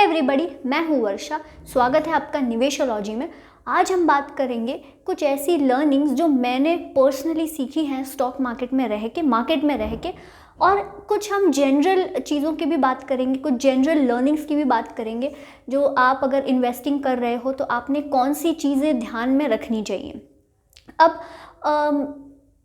Everybody, मैं हूँ वर्षा। स्वागत है आपका निवेशोलॉजी में। आज हम बात करेंगे कुछ ऐसी लर्निंग्स जो मैंने पर्सनली सीखी हैं स्टॉक मार्केट में रह के और कुछ हम जनरल चीज़ों की भी बात करेंगे, कुछ जनरल लर्निंग्स की भी बात करेंगे जो आप अगर इन्वेस्टिंग कर रहे हो तो आपने कौन सी चीज़ें ध्यान में रखनी चाहिए। अब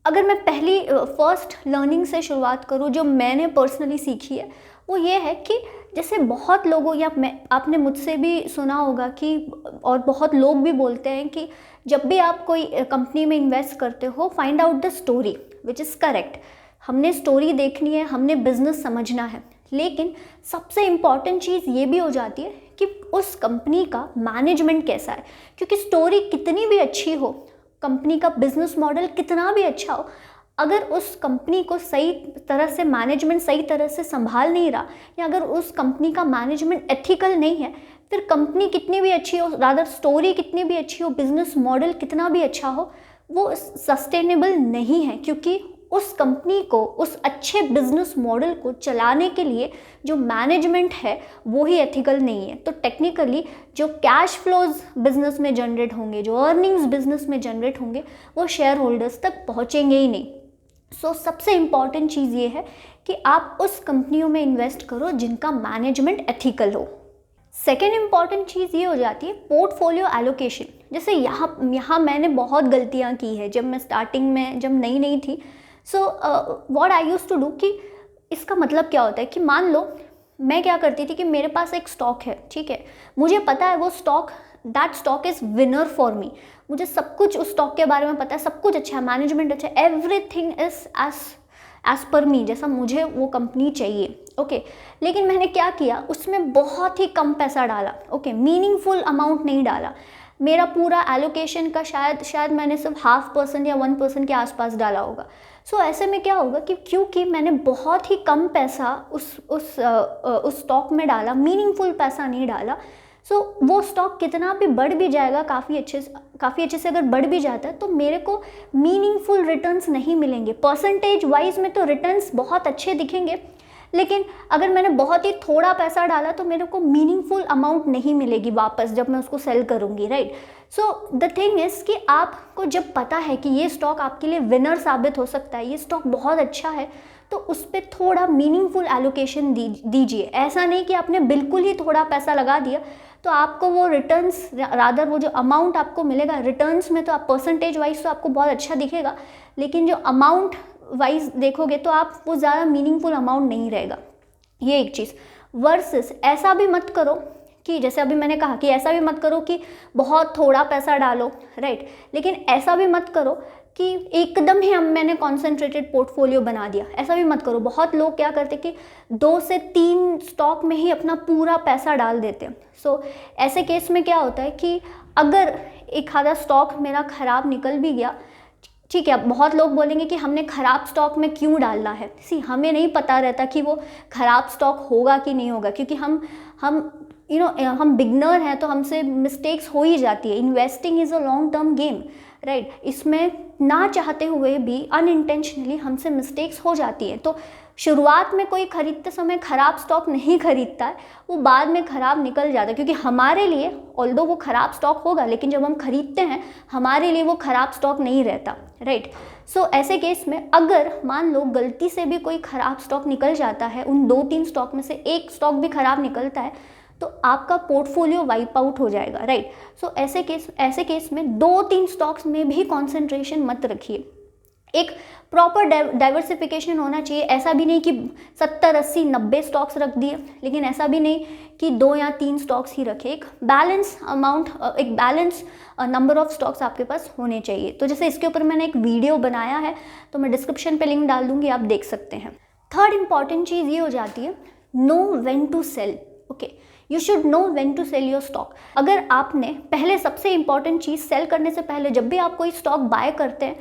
अगर मैं पहली फर्स्ट लर्निंग से शुरुआत करूँ जो मैंने पर्सनली सीखी है, वो ये है कि जैसे बहुत लोगों या आपने मुझसे भी सुना होगा कि और बहुत लोग भी बोलते हैं कि जब भी आप कोई कंपनी में इन्वेस्ट करते हो, find out the story which is correct. हमने स्टोरी देखनी है, हमने बिजनेस समझना है, लेकिन सबसे इम्पॉर्टेंट चीज़ ये भी हो जाती है कि उस कंपनी का मैनेजमेंट कैसा है। क्योंकि स्टोरी कितनी भी अच्छी हो, कंपनी का बिजनेस मॉडल कितना भी अच्छा हो, अगर उस कंपनी को सही तरह से मैनेजमेंट सही तरह से संभाल नहीं रहा, या अगर उस कंपनी का मैनेजमेंट एथिकल नहीं है, फिर कंपनी कितनी भी अच्छी हो, रादर स्टोरी कितनी भी अच्छी हो, बिजनेस मॉडल कितना भी अच्छा हो, वो सस्टेनेबल नहीं है। क्योंकि उस कंपनी को, उस अच्छे बिजनेस मॉडल को चलाने के लिए जो मैनेजमेंट है वो ही एथिकल नहीं है। तो टेक्निकली जो कैश फ्लोज बिजनेस में जनरेट होंगे, जो अर्निंग्स बिजनेस में जनरेट होंगे, वो शेयर होल्डर्स तक पहुँचेंगे ही नहीं। सबसे इम्पॉर्टेंट चीज़ ये है कि आप उस कंपनियों में इन्वेस्ट करो जिनका मैनेजमेंट एथिकल हो। सेकेंड इम्पॉर्टेंट चीज़ ये हो जाती है पोर्टफोलियो एलोकेशन। जैसे यहाँ मैंने बहुत गलतियाँ की है जब मैं स्टार्टिंग में, जब नई थी। What I used to do कि इसका मतलब क्या होता है कि मान लो मैं क्या करती थी कि मेरे पास एक स्टॉक है, ठीक है, मुझे पता है वो that stock is winner for me, मुझे सब कुछ उस स्टॉक के बारे में पता है, सब कुछ अच्छा है, मैनेजमेंट अच्छा है, एवरीथिंग इज एज पर मी, जैसा मुझे वो कंपनी चाहिए। ओके, लेकिन मैंने क्या किया, उसमें बहुत ही कम पैसा डाला। ओके, मीनिंगफुल अमाउंट नहीं डाला। मेरा पूरा एलोकेशन का शायद मैंने सिर्फ 0.5% या 1% के आसपास डाला होगा। ऐसे में क्या होगा कि क्योंकि मैंने बहुत ही कम पैसा उस स्टॉक में डाला, मीनिंगफुल पैसा नहीं डाला, वो स्टॉक कितना भी बढ़ भी जाएगा, काफ़ी अच्छे से अगर बढ़ भी जाता है, तो मेरे को मीनिंगफुल रिटर्न्स नहीं मिलेंगे। परसेंटेज वाइज में तो रिटर्न्स बहुत अच्छे दिखेंगे, लेकिन अगर मैंने बहुत ही थोड़ा पैसा डाला तो मेरे को मीनिंगफुल अमाउंट नहीं मिलेगी वापस जब मैं उसको सेल करूँगी, राइट। द थिंग इज़ कि आपको जब पता है कि ये स्टॉक आपके लिए विनर साबित हो सकता है, ये स्टॉक बहुत अच्छा है, तो उस पर थोड़ा मीनिंगफुल एलोकेशन दीजिए। ऐसा नहीं कि आपने बिल्कुल ही थोड़ा पैसा लगा दिया तो आपको वो रिटर्न्स, रादर वो जो अमाउंट आपको मिलेगा रिटर्न्स में, तो आप परसेंटेज वाइज तो आपको बहुत अच्छा दिखेगा, लेकिन जो अमाउंट वाइज देखोगे तो आप वो ज़्यादा मीनिंगफुल अमाउंट नहीं रहेगा। ये एक चीज़। वर्सेस ऐसा भी मत करो कि जैसे अभी मैंने कहा कि ऐसा भी मत करो कि बहुत थोड़ा पैसा डालो, राइट, लेकिन ऐसा भी मत करो कि एकदम ही मैंने कॉन्सेंट्रेटेड पोर्टफोलियो बना दिया, ऐसा भी मत करो। बहुत लोग क्या करते कि 2 से 3 स्टॉक में ही अपना पूरा पैसा डाल देते हैं। ऐसे केस में क्या होता है कि अगर एक आधा स्टॉक मेरा ख़राब निकल भी गया, ठीक है, बहुत लोग बोलेंगे कि हमने ख़राब स्टॉक में क्यों डालना है। हमें नहीं पता रहता कि वो ख़राब स्टॉक होगा कि नहीं होगा, क्योंकि हम बिगनर हैं, तो हमसे मिस्टेक्स हो ही जाती है। Investing is a long term game, right. इसमें ना चाहते हुए भी अनइंटेंशनली हमसे मिस्टेक्स हो जाती है। तो शुरुआत में कोई खरीदते समय ख़राब स्टॉक नहीं खरीदता है, वो बाद में ख़राब निकल जाता है, क्योंकि हमारे लिए ऑल्दो वो ख़राब स्टॉक होगा, लेकिन जब हम खरीदते हैं हमारे लिए वो ख़राब स्टॉक नहीं रहता, राइट। ऐसे केस में अगर मान लो गलती से भी कोई ख़राब स्टॉक निकल जाता है, उन 2-3 स्टॉक में से एक स्टॉक भी ख़राब निकलता है, तो आपका पोर्टफोलियो वाइप आउट हो जाएगा, राइट। ऐसे केस में 2-3 स्टॉक्स में भी कॉन्सेंट्रेशन मत रखिए। एक प्रॉपर डाइवर्सिफिकेशन होना चाहिए। ऐसा भी नहीं कि 70, 80, 90 स्टॉक्स रख दिए, लेकिन ऐसा भी नहीं कि 2 या 3 स्टॉक्स ही रखे। एक बैलेंस नंबर ऑफ स्टॉक्स आपके पास होने चाहिए। तो जैसे इसके ऊपर मैंने एक वीडियो बनाया है, तो मैं डिस्क्रिप्शन पे लिंक डाल दूंगी, आप देख सकते हैं। थर्ड इंपॉर्टेंट चीज़ ये हो जाती है, know when to sell. Okay, you should know when to sell your stock. अगर आपने पहले, सबसे इंपॉर्टेंट चीज़, सेल करने से पहले जब भी आप कोई स्टॉक बाय करते हैं,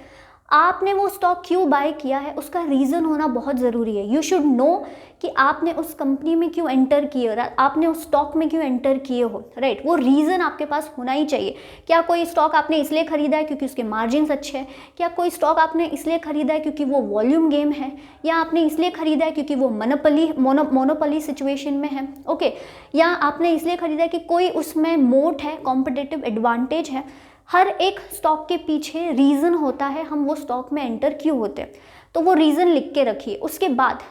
आपने वो स्टॉक क्यों बाय किया है उसका रीज़न होना बहुत ज़रूरी है। यू शुड नो कि आपने उस कंपनी में क्यों एंटर किए हो, आपने उस स्टॉक में क्यों एंटर किए हो, राइट। वो रीज़न आपके पास होना ही चाहिए। क्या कोई स्टॉक आपने इसलिए ख़रीदा है क्योंकि उसके मार्जिन्स अच्छे हैं? क्या कोई स्टॉक आपने इसलिए ख़रीदा है क्योंकि वो वॉल्यूम गेम है? या आपने इसलिए ख़रीदा है क्योंकि वो मोनोपोली सिचुएशन में है, ओके? या आपने इसलिए ख़रीदा है कि कोई उसमें मोट है, कॉम्पिटिटिव एडवांटेज है? हर एक स्टॉक के पीछे रीज़न होता है, हम वो स्टॉक में एंटर क्यों होते हैं। तो वो रीज़न लिख के रखिए। उसके बाद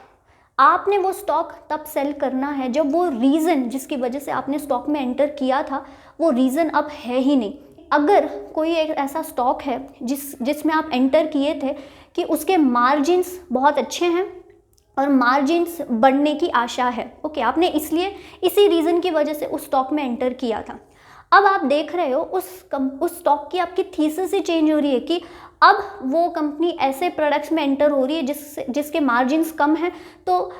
आपने वो स्टॉक तब सेल करना है जब वो रीज़न जिसकी वजह से आपने स्टॉक में एंटर किया था वो रीज़न अब है ही नहीं। अगर कोई एक ऐसा स्टॉक है जिसमें आप एंटर किए थे कि उसके मार्जिन्स बहुत अच्छे हैं और मार्जिन्स बढ़ने की आशा है, ओके, आपने इसलिए इसी रीज़न की वजह से उस स्टॉक में एंटर किया था। अब आप देख रहे हो उस स्टॉक की आपकी थीसिस ही चेंज हो रही है कि अब वो कंपनी ऐसे प्रोडक्ट्स में एंटर हो रही है जिसके मार्जिन्स कम हैं, तो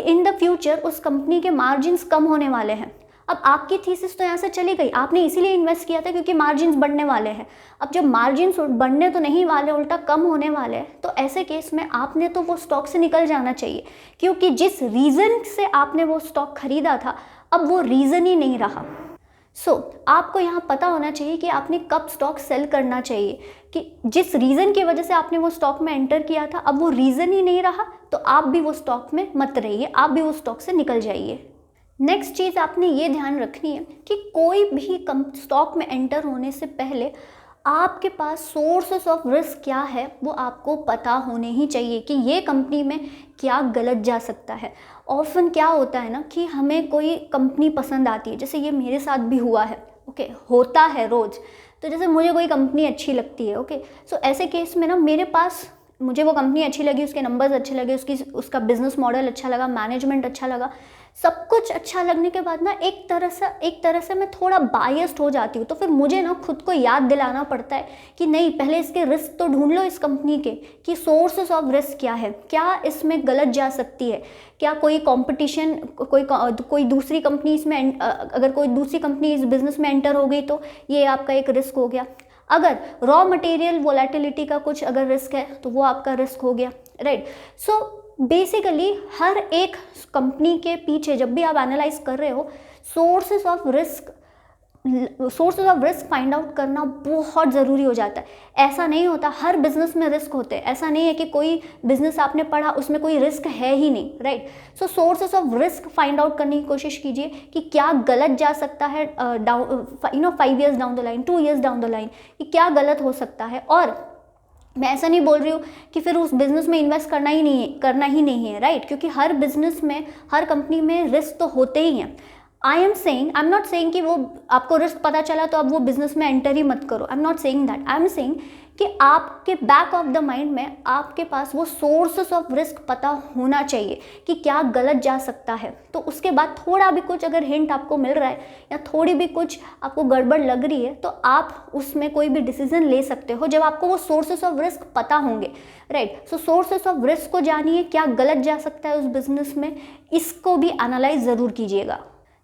इन द फ्यूचर उस कंपनी के मार्जिन्स कम होने वाले हैं। अब आपकी थीसिस तो यहाँ से चली गई, आपने इसीलिए इन्वेस्ट किया था क्योंकि मार्जिन्स बढ़ने वाले हैं। अब जब मार्जिन्स बढ़ने तो नहीं वाले, उल्टा कम होने वाले हैं, तो ऐसे केस में आपने तो वो स्टॉक से निकल जाना चाहिए, क्योंकि जिस रीज़न से आपने वो स्टॉक खरीदा था अब वो रीज़न ही नहीं रहा। आपको यहाँ पता होना चाहिए कि आपने कब स्टॉक सेल करना चाहिए, कि जिस रीज़न की वजह से आपने वो स्टॉक में एंटर किया था अब वो रीज़न ही नहीं रहा, तो आप भी वो स्टॉक में मत रहिए, आप भी वो स्टॉक से निकल जाइए। नेक्स्ट चीज़ आपने ये ध्यान रखनी है कि कोई भी स्टॉक में एंटर होने से पहले आपके पास सोर्सेस ऑफ रिस्क क्या है वो आपको पता होने ही चाहिए कि ये कंपनी में क्या गलत जा सकता है। ऑफन क्या होता है ना कि हमें कोई कंपनी पसंद आती है, जैसे ये मेरे साथ भी हुआ है, ओके, होता है रोज़। तो जैसे मुझे कोई कंपनी अच्छी लगती है, ओके, सो ऐसे केस में ना मुझे वो कंपनी अच्छी लगी, उसके नंबर्स अच्छे लगे, उसका बिजनेस मॉडल अच्छा लगा, मैनेजमेंट अच्छा लगा, सब कुछ अच्छा लगने के बाद ना एक तरह से मैं थोड़ा बायस्ड हो जाती हूँ। तो फिर मुझे ना खुद को याद दिलाना पड़ता है कि नहीं, पहले इसके रिस्क तो ढूंढ लो इस कंपनी के, कि सोर्सेस ऑफ रिस्क क्या है, क्या इसमें गलत जा सकती है, क्या कोई कंपटीशन, कोई दूसरी कंपनी इसमें, अगर कोई दूसरी कंपनी इस बिज़नेस में एंटर हो गई तो ये आपका एक रिस्क हो गया। अगर रॉ मटेरियल वोलेटिलिटी का कुछ अगर रिस्क है तो वो आपका रिस्क हो गया, राइट। सो बेसिकली हर एक कंपनी के पीछे जब भी आप एनालाइज कर रहे हो sources of risk find out करना बहुत ज़रूरी हो जाता है। ऐसा नहीं होता, हर बिजनेस में रिस्क होते हैं, ऐसा नहीं है कि कोई बिजनेस आपने पढ़ा उसमें कोई रिस्क है ही नहीं, right. So sources of risk find out करने की कोशिश कीजिए कि क्या गलत जा सकता है 5 years down the line, 2 years down the line, कि क्या गलत हो सकता है। और मैं ऐसा नहीं बोल रही हूँ कि फिर उस बिज़नेस में इन्वेस्ट करना ही नहीं है, राइट, क्योंकि हर बिज़नेस में, हर कंपनी में रिस्क तो होते ही हैं। आई एम नॉट सेइंग कि वो आपको रिस्क पता चला तो अब वो बिज़नेस में एंटर ही मत करो। I am not saying that. I am saying कि आपके बैक ऑफ द माइंड में आपके पास वो सोर्सेस ऑफ रिस्क पता होना चाहिए कि क्या गलत जा सकता है। तो उसके बाद थोड़ा भी कुछ अगर हिंट आपको मिल रहा है या थोड़ी भी कुछ आपको गड़बड़ लग रही है तो आप उसमें कोई भी डिसीजन ले सकते हो जब आपको वो सोर्सेस ऑफ रिस्क पता होंगे, right. So sources of risk को जानिए, क्या गलत जा सकता है उस बिज़नेस में, इसको भी एनालाइज ज़रूर कीजिएगा।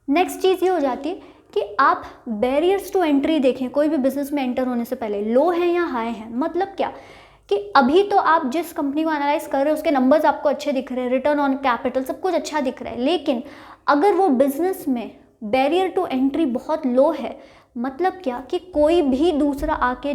नेक्स्ट चीज़ ये हो जाती है कि आप बैरियर्स टू एंट्री देखें कोई भी बिजनेस में एंटर होने से पहले, लो है या हाई है। मतलब क्या कि अभी तो आप जिस कंपनी को एनालाइज कर रहे हो उसके नंबर्स आपको अच्छे दिख रहे हैं, रिटर्न ऑन कैपिटल सब कुछ अच्छा दिख रहा है, लेकिन अगर वो बिजनेस में बैरियर टू एंट्री बहुत लो है, मतलब क्या कि कोई भी दूसरा आके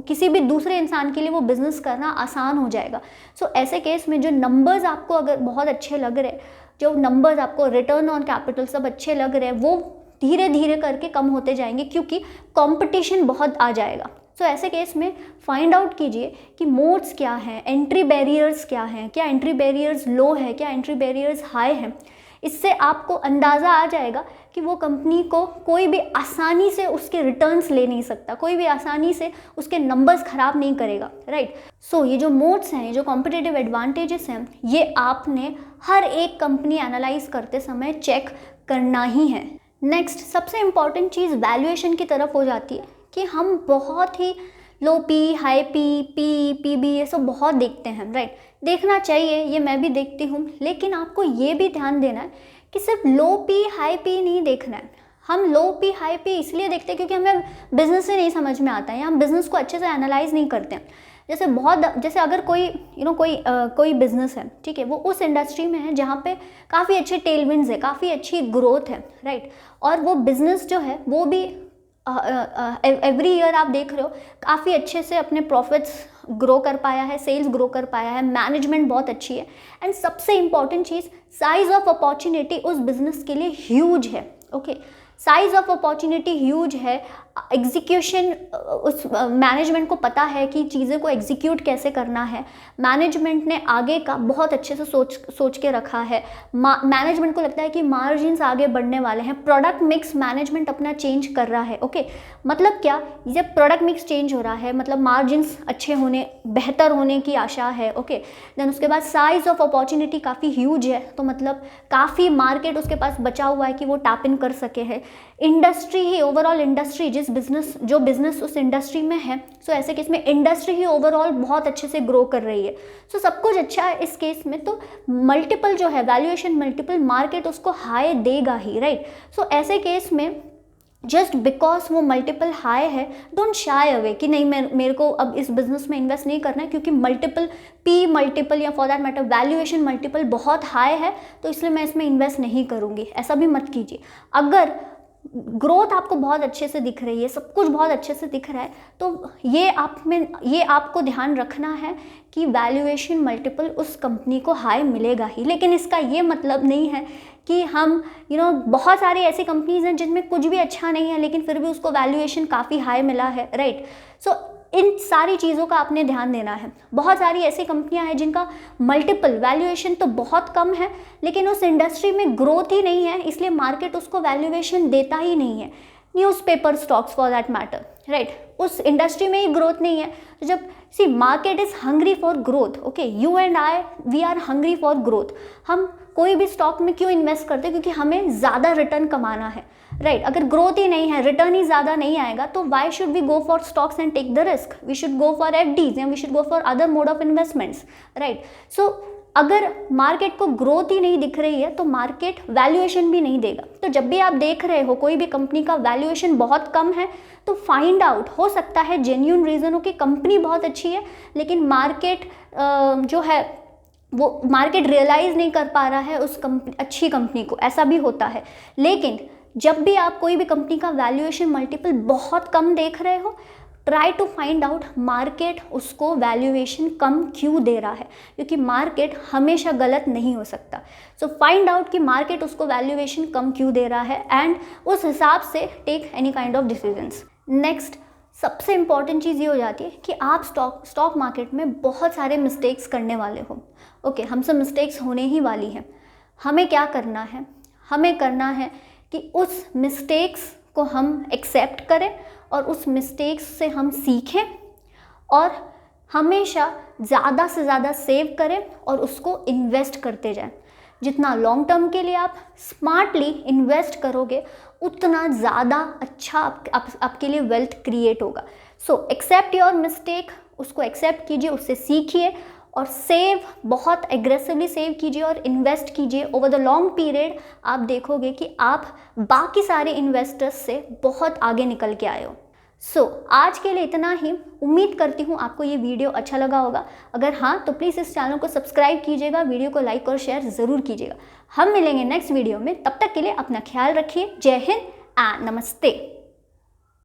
किसी भी दूसरे इंसान के लिए वो बिज़नेस करना आसान हो जाएगा। सो ऐसे केस में जो नंबर्स आपको अगर बहुत अच्छे लग रहे हैं, जो नंबर्स आपको रिटर्न ऑन कैपिटल सब अच्छे लग रहे हैं, वो धीरे धीरे करके कम होते जाएंगे क्योंकि कंपटीशन बहुत आ जाएगा। सो ऐसे केस में फाइंड आउट कीजिए कि मोड्स क्या हैं, एंट्री बैरियर्स क्या हैं, क्या एंट्री बैरियर्स लो है, क्या एंट्री बैरियर्स हाई हैं। इससे आपको अंदाज़ा आ जाएगा कि वो कंपनी को कोई भी आसानी से उसके रिटर्न्स ले नहीं सकता, कोई भी आसानी से उसके नंबर्स ख़राब नहीं करेगा, राइट। सो ये जो मोड्स हैं, जो कॉम्पिटिटिव एडवांटेजेस हैं, ये आपने हर एक कंपनी एनालाइज करते समय चेक करना ही है। नेक्स्ट सबसे इम्पॉर्टेंट चीज़ वैल्यूएशन की तरफ हो जाती है कि हम बहुत ही लो पी, हाई पी बी ये सब बहुत देखते हैं, राइट। देखना चाहिए, ये मैं भी देखती हूँ, लेकिन आपको ये भी ध्यान देना है कि सिर्फ लो पी हाई पी नहीं देखना है, हम लो पी हाई पी इसलिए देखते हैं क्योंकि हमें बिजनेस से नहीं समझ में आता है या हम बिजनेस को अच्छे से एनालाइज नहीं करते हैं। जैसे अगर कोई कोई बिजनेस है, ठीक है, वो उस इंडस्ट्री में है जहाँ पे काफ़ी अच्छे टेलविंड्स है, काफ़ी अच्छी ग्रोथ है, राइट, और वो बिजनेस जो है वो भी एवरी ईयर आप देख रहे हो काफ़ी अच्छे से अपने प्रॉफिट्स ग्रो कर पाया है, सेल्स ग्रो कर पाया है, मैनेजमेंट बहुत अच्छी है, एंड सबसे important cheese size of opportunity उस बिजनेस के लिए ह्यूज है। Okay, size of opportunity huge है, एग्जीक्यूशन उस मैनेजमेंट को पता है कि चीज़ें को एग्जीक्यूट कैसे करना है, मैनेजमेंट ने आगे का बहुत अच्छे से सोच के रखा है, मैनेजमेंट को लगता है कि मार्जिन्स आगे बढ़ने वाले हैं, प्रोडक्ट मिक्स मैनेजमेंट अपना चेंज कर रहा है। ओके, मतलब क्या, जब प्रोडक्ट मिक्स चेंज हो रहा है मतलब मार्जिन्स अच्छे होने, बेहतर होने की आशा है। ओके, देन उसके बाद साइज ऑफ अपॉर्चुनिटी काफ़ी ह्यूज है, तो मतलब काफ़ी मार्केट उसके पास बचा हुआ है कि वो टैप इन कर सके है। इंडस्ट्री ही ओवरऑल, इंडस्ट्री जो बिजनेस उस इंडस्ट्री में है, सो ऐसे केस में इंडस्ट्री ही ओवरऑल बहुत अच्छे से ग्रो कर रही है, सो सब कुछ अच्छा है इस केस में। तो मल्टीपल जो है, वैल्यूएशन मल्टीपल, मार्केट उसको हाई देगा ही, राइट। सो ऐसे केस में जस्ट बिकॉज वो मल्टीपल हाई है, डोंट शाई अवे कि नहीं मेरे को अब इस बिजनेस में इन्वेस्ट नहीं करना है क्योंकि पी मल्टीपल या for that matter valuation multiple बहुत हाई है तो इसलिए मैं इसमें इन्वेस्ट नहीं करूँगी, ऐसा भी मत कीजिए। अगर ग्रोथ आपको बहुत अच्छे से दिख रही है, सब कुछ बहुत अच्छे से दिख रहा है, तो ये आपको ध्यान रखना है कि वैल्यूएशन मल्टीपल उस कंपनी को हाई मिलेगा ही। लेकिन इसका ये मतलब नहीं है कि हम बहुत सारी ऐसी कंपनीज हैं जिनमें कुछ भी अच्छा नहीं है लेकिन फिर भी उसको वैल्यूएशन काफ़ी हाई मिला है, राइट। सो इन सारी चीज़ों का आपने ध्यान देना है। बहुत सारी ऐसी कंपनियां हैं जिनका मल्टीपल वैल्यूएशन तो बहुत कम है लेकिन उस इंडस्ट्री में ग्रोथ ही नहीं है, इसलिए मार्केट उसको वैल्यूएशन देता ही नहीं है। Newspaper stocks for that matter, right, उस इंडस्ट्री में ही ग्रोथ नहीं है। तो जब market is hungry for growth, okay, you and I we are hungry for growth. हम कोई भी स्टॉक में क्यों इन्वेस्ट करते हैं? क्योंकि हमें ज़्यादा रिटर्न कमाना है, राइट। अगर ग्रोथ ही नहीं है, रिटर्न ही ज़्यादा नहीं आएगा तो why should we go for stocks and take the risk? We should go for FDs या we should go for other mode of investments, right. So अगर मार्केट को ग्रोथ ही नहीं दिख रही है तो मार्केट वैल्यूएशन भी नहीं देगा। तो जब भी आप देख रहे हो कोई भी कंपनी का वैल्यूएशन बहुत कम है तो फाइंड आउट, हो सकता है जेन्युइन रीज़न हो कि कंपनी बहुत अच्छी है लेकिन मार्केट जो है वो मार्केट रियलाइज़ नहीं कर पा रहा है उस अच्छी कंपनी को, ऐसा भी होता है। लेकिन जब भी आप कोई भी कंपनी का वैल्यूएशन मल्टीपल बहुत कम देख रहे हो, try to find out market उसको वैल्यूएशन कम क्यों दे रहा है, क्योंकि मार्केट हमेशा गलत नहीं हो सकता। सो फाइंड आउट कि मार्केट उसको वैल्यूएशन कम क्यों दे रहा है एंड उस हिसाब से take any kind of decisions. Next सबसे इंपॉर्टेंट चीज़ ये हो जाती है कि आप स्टॉक मार्केट में बहुत सारे मिस्टेक्स करने वाले हो। ओके, हमसे मिस्टेक्स होने ही वाली हैं। हमें क्या करना है? हमें करना है कि उस मिस्टेक्स को हम एक्सेप्ट करें और उस मिस्टेक्स से हम सीखें और हमेशा ज़्यादा से ज़्यादा सेव करें और उसको इन्वेस्ट करते जाएं। जितना लॉन्ग टर्म के लिए आप स्मार्टली इन्वेस्ट करोगे उतना ज़्यादा अच्छा आपके लिए वेल्थ क्रिएट होगा। सो एक्सेप्ट योर मिस्टेक, उसको एक्सेप्ट कीजिए, उससे सीखिए और सेव, बहुत एग्रेसिवली सेव कीजिए और इन्वेस्ट कीजिए। ओवर द लॉन्ग पीरियड आप देखोगे कि आप बाकी सारे इन्वेस्टर्स से बहुत आगे निकल के आए हो। सो आज के लिए इतना ही। उम्मीद करती हूँ आपको ये वीडियो अच्छा लगा होगा। अगर हाँ तो प्लीज़ इस चैनल को सब्सक्राइब कीजिएगा, वीडियो को लाइक और शेयर ज़रूर कीजिएगा। हम मिलेंगे नेक्स्ट वीडियो में, तब तक के लिए अपना ख्याल रखिए। जय हिंद एंड नमस्ते।